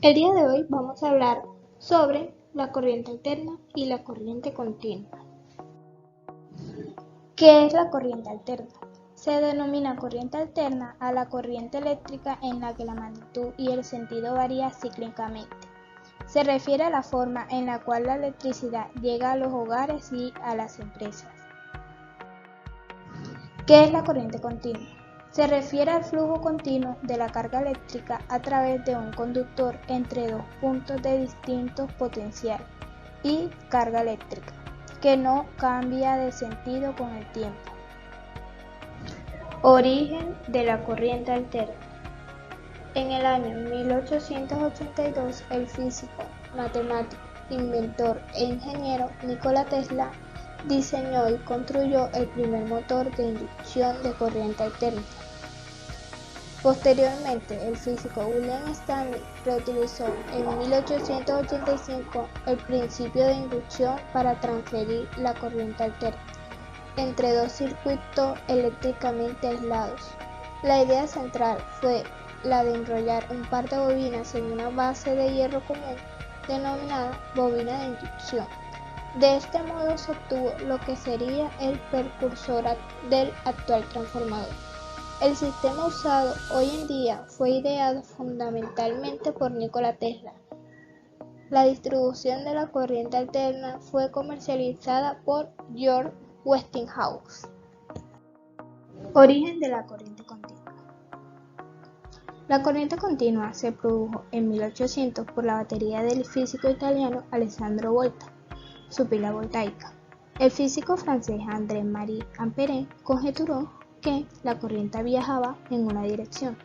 El día de hoy vamos a hablar sobre la corriente alterna y la corriente continua. ¿Qué es la corriente alterna? Se denomina corriente alterna a la corriente eléctrica en la que la magnitud y el sentido varía cíclicamente. Se refiere a la forma en la cual la electricidad llega a los hogares y a las empresas. ¿Qué es la corriente continua? Se refiere al flujo continuo de la carga eléctrica a través de un conductor entre dos puntos de distinto potencial y carga eléctrica, que no cambia de sentido con el tiempo. Origen de la corriente alterna. En el año 1882, el físico, matemático, inventor e ingeniero Nikola Tesla diseñó y construyó el primer motor de inducción de corriente alterna. Posteriormente, el físico William Stanley reutilizó en 1885 el principio de inducción para transferir la corriente alterna entre dos circuitos eléctricamente aislados. La idea central fue la de enrollar un par de bobinas en una base de hierro común denominada bobina de inducción. De este modo se obtuvo lo que sería el precursor del actual transformador. El sistema usado hoy en día fue ideado fundamentalmente por Nikola Tesla. La distribución de la corriente alterna fue comercializada por George Westinghouse. Origen de la corriente continua. La corriente continua se produjo en 1800 por la batería del físico italiano Alessandro Volta, su pila voltaica. El físico francés André-Marie Ampère conjeturó que la corriente viajaba en una dirección,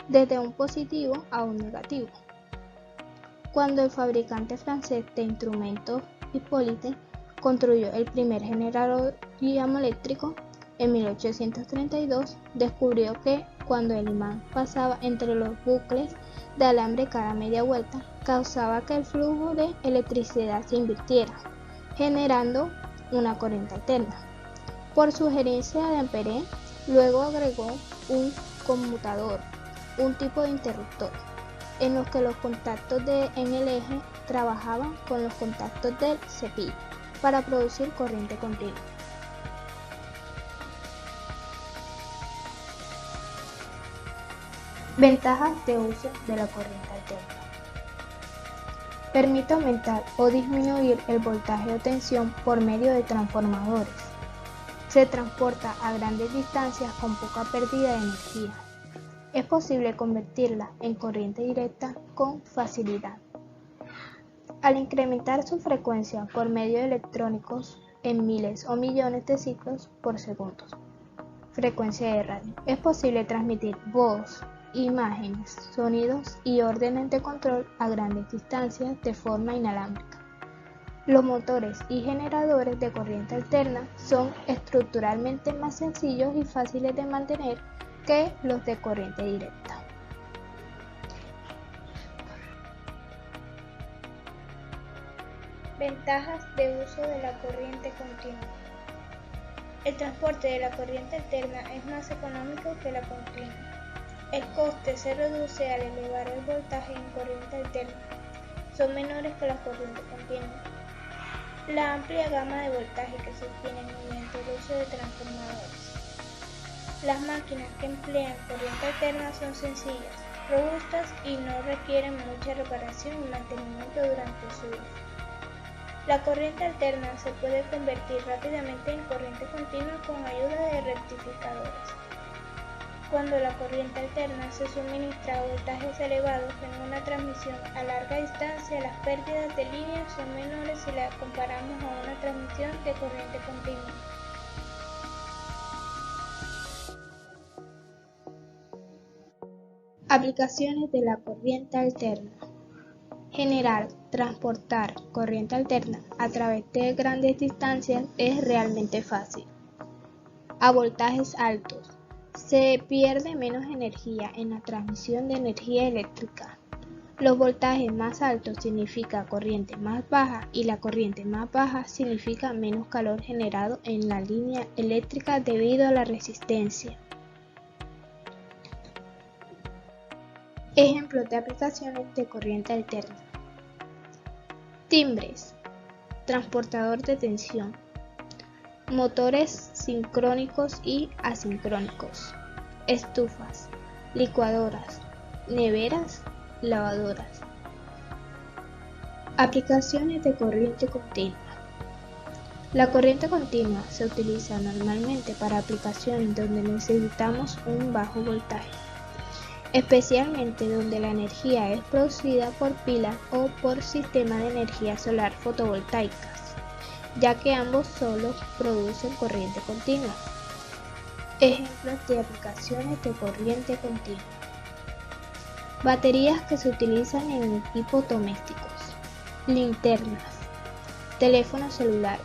desde un positivo a un negativo. Cuando el fabricante francés de instrumentos Hippolyte construyó el primer generador diamoeléctrico en 1832, descubrió que cuando el imán pasaba entre los bucles de alambre cada media vuelta, causaba que el flujo de electricidad se invirtiera, generando una corriente alterna. Por sugerencia de Ampère, luego agregó un conmutador, un tipo de interruptor, en los que los contactos en el eje trabajaban con los contactos del cepillo para producir corriente continua. Ventajas de uso de la corriente alterna. Permite aumentar o disminuir el voltaje o tensión por medio de transformadores. Se transporta a grandes distancias con poca pérdida de energía. Es posible convertirla en corriente directa con facilidad. Al incrementar su frecuencia por medio de electrónicos en miles o millones de ciclos por segundo. Frecuencia de radio. Es posible transmitir voz, imágenes, sonidos y órdenes de control a grandes distancias de forma inalámbrica. Los motores y generadores de corriente alterna son estructuralmente más sencillos y fáciles de mantener que los de corriente directa. Ventajas de uso de la corriente continua. El transporte de la corriente alterna es más económico que la continua. El coste se reduce al elevar el voltaje en corriente alterna. Son menores que las corrientes continuas. La amplia gama de voltaje que se obtiene mediante el uso de transformadores. Las máquinas que emplean corriente alterna son sencillas, robustas y no requieren mucha reparación y mantenimiento durante su uso. La corriente alterna se puede convertir rápidamente en corriente continua con ayuda de rectificadores. Cuando la corriente alterna se suministra a voltajes elevados en una transmisión a larga distancia, las pérdidas de línea son menores si las comparamos a una transmisión de corriente continua. Aplicaciones de la corriente alterna. Generar, transportar corriente alterna a través de grandes distancias es realmente fácil. A voltajes altos, se pierde menos energía en la transmisión de energía eléctrica. Los voltajes más altos significa corriente más baja y la corriente más baja significa menos calor generado en la línea eléctrica debido a la resistencia. Ejemplos de aplicaciones de corriente alterna. Timbres, transportador de tensión, motores sincrónicos y asincrónicos, estufas, licuadoras, neveras, lavadoras. Aplicaciones de corriente continua. La corriente continua se utiliza normalmente para aplicaciones donde necesitamos un bajo voltaje, especialmente donde la energía es producida por pilas o por sistemas de energía solar fotovoltaicas, ya que ambos solos producen corriente continua. Ejemplos de aplicaciones de corriente continua. Baterías que se utilizan en equipos domésticos, linternas, teléfonos celulares,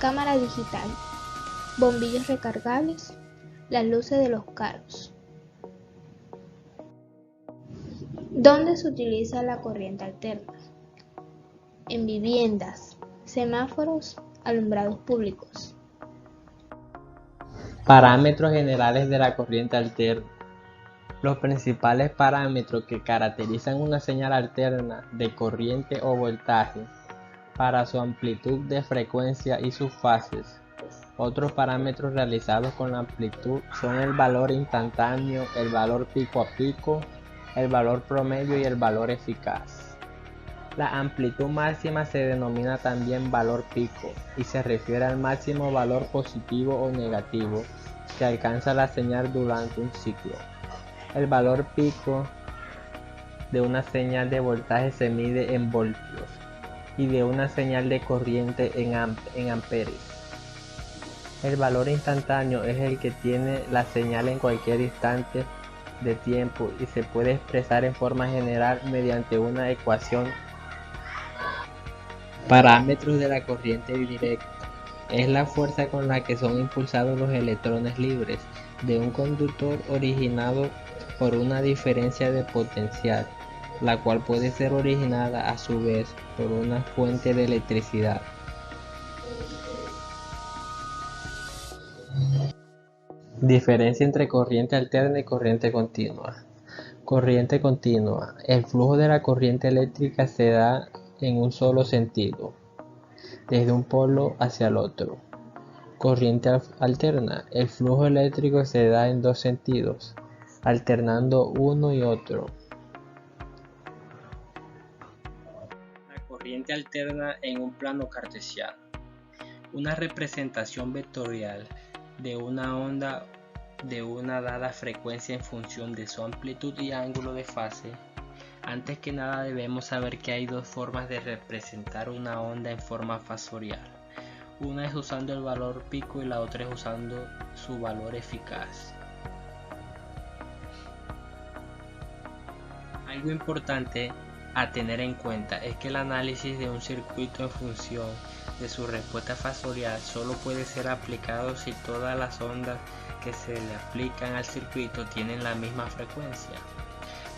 cámara digital, bombillos recargables, las luces de los carros. ¿Dónde se utiliza la corriente alterna? En viviendas, semáforos, alumbrados públicos. Parámetros generales de la corriente alterna. Los principales parámetros que caracterizan una señal alterna de corriente o voltaje para su amplitud de frecuencia y sus fases. Otros parámetros realizados con la amplitud son el valor instantáneo, el valor pico a pico, el valor promedio y el valor eficaz. La amplitud máxima se denomina también valor pico y se refiere al máximo valor positivo o negativo que alcanza la señal durante un ciclo. El valor pico de una señal de voltaje se mide en voltios y de una señal de corriente en amperes. El valor instantáneo es el que tiene la señal en cualquier instante de tiempo y se puede expresar en forma general mediante una ecuación. Parámetros de la corriente directa. Es la fuerza con la que son impulsados los electrones libres de un conductor originado por una diferencia de potencial, la cual puede ser originada a su vez por una fuente de electricidad. Diferencia entre corriente alterna y corriente continua. Corriente continua. El flujo de la corriente eléctrica se da en un solo sentido, desde un polo hacia el otro. Corriente alterna. El flujo eléctrico se da en dos sentidos, alternando uno y otro. La corriente alterna en un plano cartesiano. Una representación vectorial de una onda de una dada frecuencia en función de su amplitud y ángulo de fase. Antes que nada debemos saber que hay dos formas de representar una onda en forma fasorial. Una es usando el valor pico y la otra es usando su valor eficaz. Algo importante a tener en cuenta es que el análisis de un circuito en función de su respuesta fasorial solo puede ser aplicado si todas las ondas que se le aplican al circuito tienen la misma frecuencia.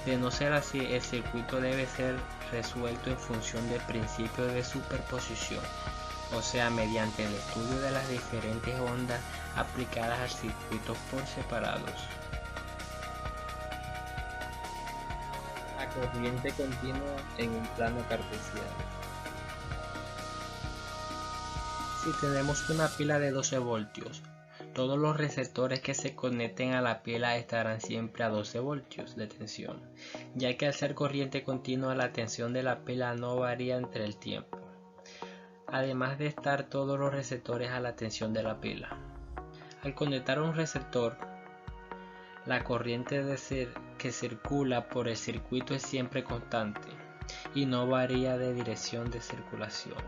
De no ser así, el circuito debe ser resuelto en función del principio de superposición, o sea, mediante el estudio de las diferentes ondas aplicadas al circuito por separados. La corriente continua en un plano cartesiano. Si tenemos una pila de 12 voltios, todos los receptores que se conecten a la pila estarán siempre a 12 voltios de tensión, ya que al ser corriente continua la tensión de la pila no varía entre el tiempo, además de estar todos los receptores a la tensión de la pila. Al conectar un receptor, la corriente que circula por el circuito es siempre constante y no varía de dirección de circulación,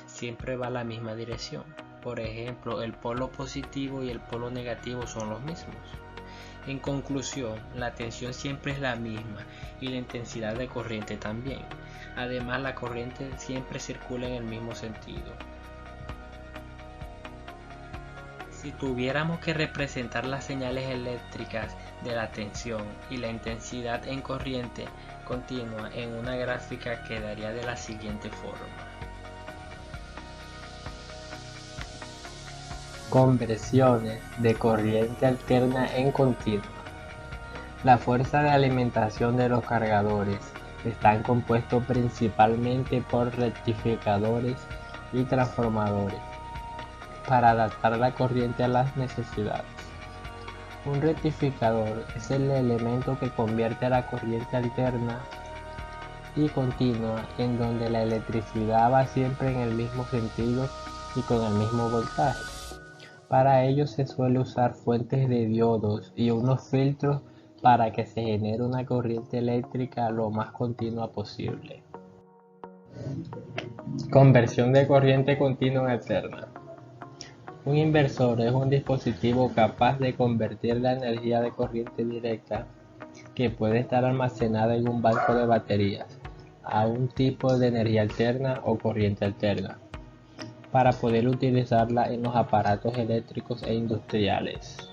siempre va a la misma dirección. Por ejemplo, el polo positivo y el polo negativo son los mismos. En conclusión, la tensión siempre es la misma y la intensidad de corriente también. Además, la corriente siempre circula en el mismo sentido. Si tuviéramos que representar las señales eléctricas de la tensión y la intensidad en corriente continua en una gráfica, quedaría de la siguiente forma. Conversiones de corriente alterna en continua. La fuerza de alimentación de los cargadores están compuestos principalmente por rectificadores y transformadores para adaptar la corriente a las necesidades. Un rectificador es el elemento que convierte la corriente alterna y continua en donde la electricidad va siempre en el mismo sentido y con el mismo voltaje. Para ello se suele usar fuentes de diodos y unos filtros para que se genere una corriente eléctrica lo más continua posible. Conversión de corriente continua a alterna. Un inversor es un dispositivo capaz de convertir la energía de corriente directa que puede estar almacenada en un banco de baterías a un tipo de energía alterna o corriente alterna para poder utilizarla en los aparatos eléctricos e industriales.